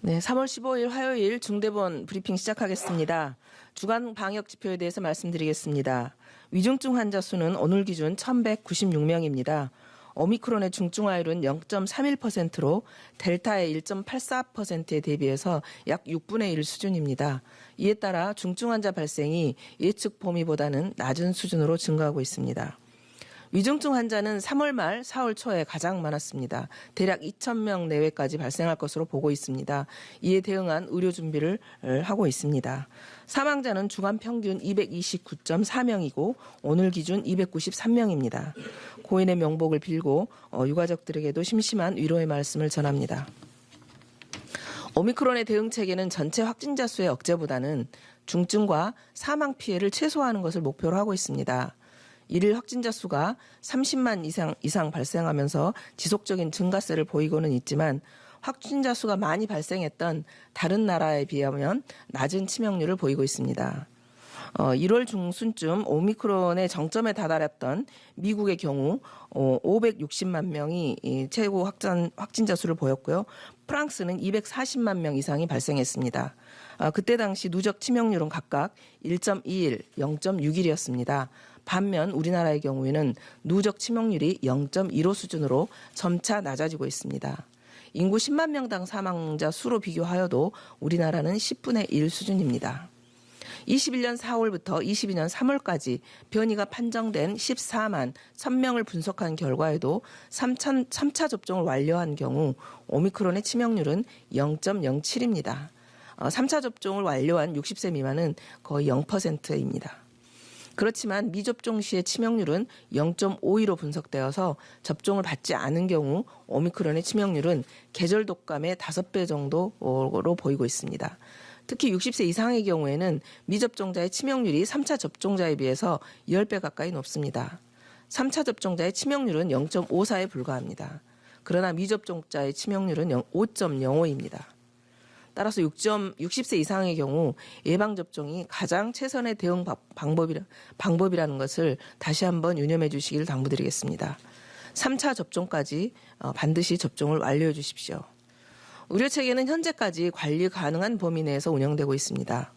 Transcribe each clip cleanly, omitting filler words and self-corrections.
네, 3월 15일 화요일 중대본 브리핑 시작하겠습니다. 주간 방역 지표에 대해서 말씀드리겠습니다. 위중증 환자 수는 오늘 기준 1,196명입니다. 오미크론의 중증화율은 0.31%로 델타의 1.84%에 대비해서 약 6분의 1 수준입니다. 이에 따라 중증 환자 발생이 예측 범위보다는 낮은 수준으로 증가하고 있습니다. 위중증 환자는 3월 말 4월 초에 가장 많았습니다. 대략 2,000명 내외까지 발생할 것으로 보고 있습니다. 이에 대응한 의료 준비를 하고 있습니다. 사망자는 주간 평균 229.4명이고 오늘 기준 293명입니다. 고인의 명복을 빌고 유가족들에게도 심심한 위로의 말씀을 전합니다. 오미크론의 대응 체계는 전체 확진자 수의 억제보다는 중증과 사망 피해를 최소화하는 것을 목표로 하고 있습니다. 일일 확진자 수가 30만 이상 발생하면서 지속적인 증가세를 보이고는 있지만 확진자 수가 많이 발생했던 다른 나라에 비하면 낮은 치명률을 보이고 있습니다. 1월 중순쯤 오미크론의 정점에 다다랐던 미국의 경우 560만 명이 최고 확진자 수를 보였고요. 프랑스는 240만 명 이상이 발생했습니다. 그때 당시 누적 치명률은 각각 1.21, 0.61이었습니다. 반면 우리나라의 경우에는 누적 치명률이 0.15 수준으로 점차 낮아지고 있습니다. 인구 10만 명당 사망자 수로 비교하여도 우리나라는 10분의 1 수준입니다. 21년 4월부터 22년 3월까지 변이가 판정된 14만 1000명을 분석한 결과에도 3차 접종을 완료한 경우 오미크론의 치명률은 0.07입니다. 3차 접종을 완료한 60세 미만은 거의 0%입니다. 그렇지만 미접종 시의 치명률은 0.52로 분석되어서 접종을 받지 않은 경우 오미크론의 치명률은 계절 독감의 5배 정도로 보이고 있습니다. 특히 60세 이상의 경우에는 미접종자의 치명률이 3차 접종자에 비해서 10배 가까이 높습니다. 3차 접종자의 치명률은 0.54에 불과합니다. 그러나 미접종자의 치명률은 5.05입니다. 따라서 60세 이상의 경우 예방접종이 가장 최선의 대응 방법이라는 것을 다시 한번 유념해 주시기를 당부드리겠습니다. 3차 접종까지 반드시 접종을 완료해 주십시오. 의료체계는 현재까지 관리 가능한 범위 내에서 운영되고 있습니다.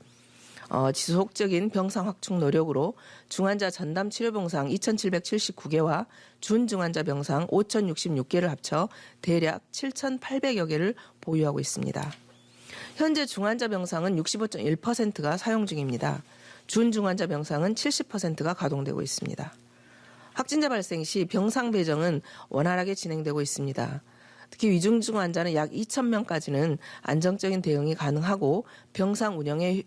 지속적인 병상 확충 노력으로 중환자 전담 치료병상 2,779개와 준중환자 병상 5,066개를 합쳐 대략 7,800여 개를 보유하고 있습니다. 현재 중환자 병상은 65.1%가 사용 중입니다. 준중환자 병상은 70%가 가동되고 있습니다. 확진자 발생 시 병상 배정은 원활하게 진행되고 있습니다. 특히 위중증 환자는 약 2,000명까지는 안정적인 대응이 가능하고 병상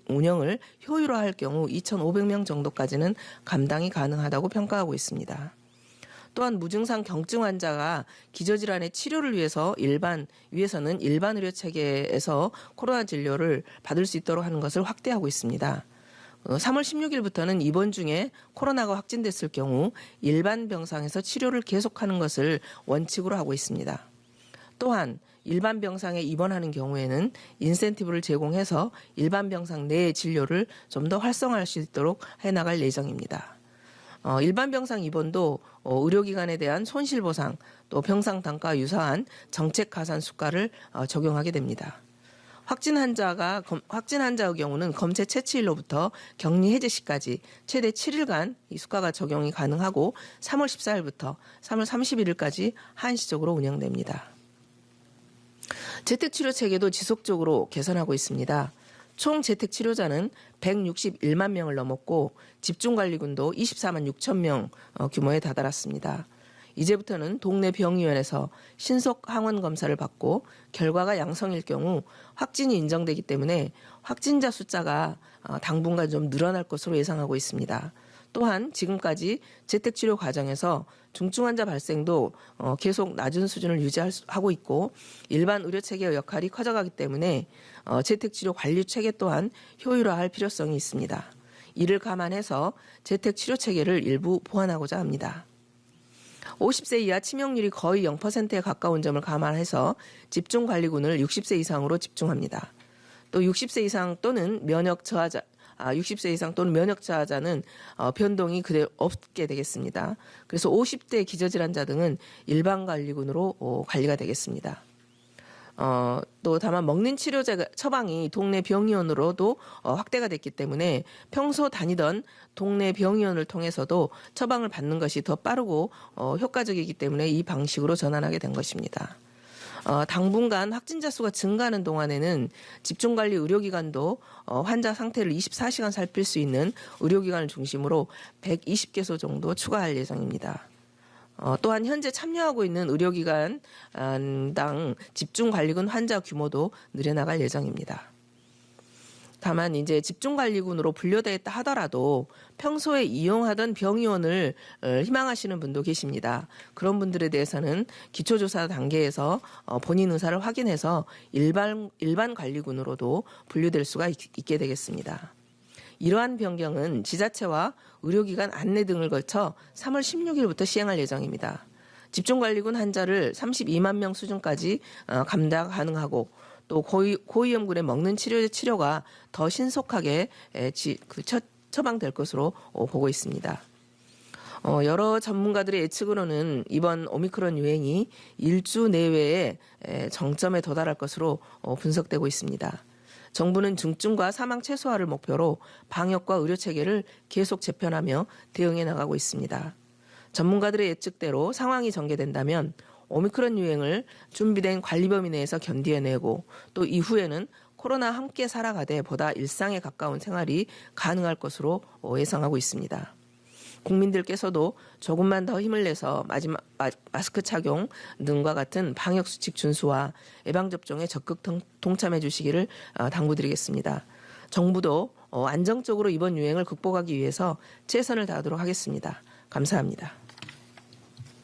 운영을 효율화할 경우 2,500명 정도까지는 감당이 가능하다고 평가하고 있습니다. 또한 무증상 경증 환자가 기저질환의 치료를 위해서는 일반 의료 체계에서 코로나 진료를 받을 수 있도록 하는 것을 확대하고 있습니다. 3월 16일부터는 입원 중에 코로나가 확진됐을 경우 일반 병상에서 치료를 계속하는 것을 원칙으로 하고 있습니다. 또한 일반 병상에 입원하는 경우에는 인센티브를 제공해서 일반 병상 내의 진료를 좀 더 활성화할 수 있도록 해나갈 예정입니다. 일반 병상 입원도 의료기관에 대한 손실보상 또 병상 단가와 유사한 정책 가산 수가를 적용하게 됩니다. 확진 환자의 경우는 검체 채취일로부터 격리 해제 시까지 최대 7일간 이 수가가 적용이 가능하고 3월 14일부터 3월 31일까지 한시적으로 운영됩니다. 재택치료 체계도 지속적으로 개선하고 있습니다. 총 재택치료자는 161만 명을 넘었고 집중관리군도 24만 6천 명 규모에 다다랐습니다. 이제부터는 동네 병의원에서 신속 항원 검사를 받고 결과가 양성일 경우 확진이 인정되기 때문에 확진자 숫자가 당분간 좀 늘어날 것으로 예상하고 있습니다. 또한 지금까지 재택치료 과정에서 중증 환자 발생도 계속 낮은 수준을 유지하고 있고 일반 의료체계의 역할이 커져가기 때문에 재택치료 관리 체계 또한 효율화할 필요성이 있습니다. 이를 감안해서 재택치료 체계를 일부 보완하고자 합니다. 50세 이하 치명률이 거의 0%에 가까운 점을 감안해서 집중관리군을 60세 이상으로 집중합니다. 또 60세 이상 또는 면역 저하자는 변동이 그대로 없게 되겠습니다. 그래서 50대 기저질환자 등은 일반 관리군으로 관리가 되겠습니다. 또 다만 먹는 치료제 처방이 동네 병의원으로도 확대가 됐기 때문에 평소 다니던 동네 병의원을 통해서도 처방을 받는 것이 더 빠르고 효과적이기 때문에 이 방식으로 전환하게 된 것입니다. 당분간 확진자 수가 증가하는 동안에는 집중관리 의료기관도 환자 상태를 24시간 살필 수 있는 의료기관을 중심으로 120개소 정도 추가할 예정입니다. 또한 현재 참여하고 있는 의료기관당 집중관리군 환자 규모도 늘려나갈 예정입니다. 다만 이제 집중관리군으로 분류되었다 하더라도 평소에 이용하던 병의원을 희망하시는 분도 계십니다. 그런 분들에 대해서는 기초조사 단계에서 본인 의사를 확인해서 일반 관리군으로도 분류될 수가 있게 되겠습니다. 이러한 변경은 지자체와 의료기관 안내 등을 거쳐 3월 16일부터 시행할 예정입니다. 집중관리군 환자를 32만 명 수준까지 감당 가능하고 또 고위험군의 먹는 치료가 더 신속하게 처방될 것으로 보고 있습니다. 여러 전문가들의 예측으로는 이번 오미크론 유행이 일주 내외에 정점에 도달할 것으로 분석되고 있습니다. 정부는 중증과 사망 최소화를 목표로 방역과 의료 체계를 계속 재편하며 대응해 나가고 있습니다. 전문가들의 예측대로 상황이 전개된다면 오미크론 유행을 준비된 관리 범위 내에서 견디어내고 또 이후에는 코로나와 함께 살아가되 보다 일상에 가까운 생활이 가능할 것으로 예상하고 있습니다. 국민들께서도 조금만 더 힘을 내서 마스크 착용 등과 같은 방역수칙 준수와 예방접종에 적극 동참해 주시기를 당부드리겠습니다. 정부도 안정적으로 이번 유행을 극복하기 위해서 최선을 다하도록 하겠습니다. 감사합니다.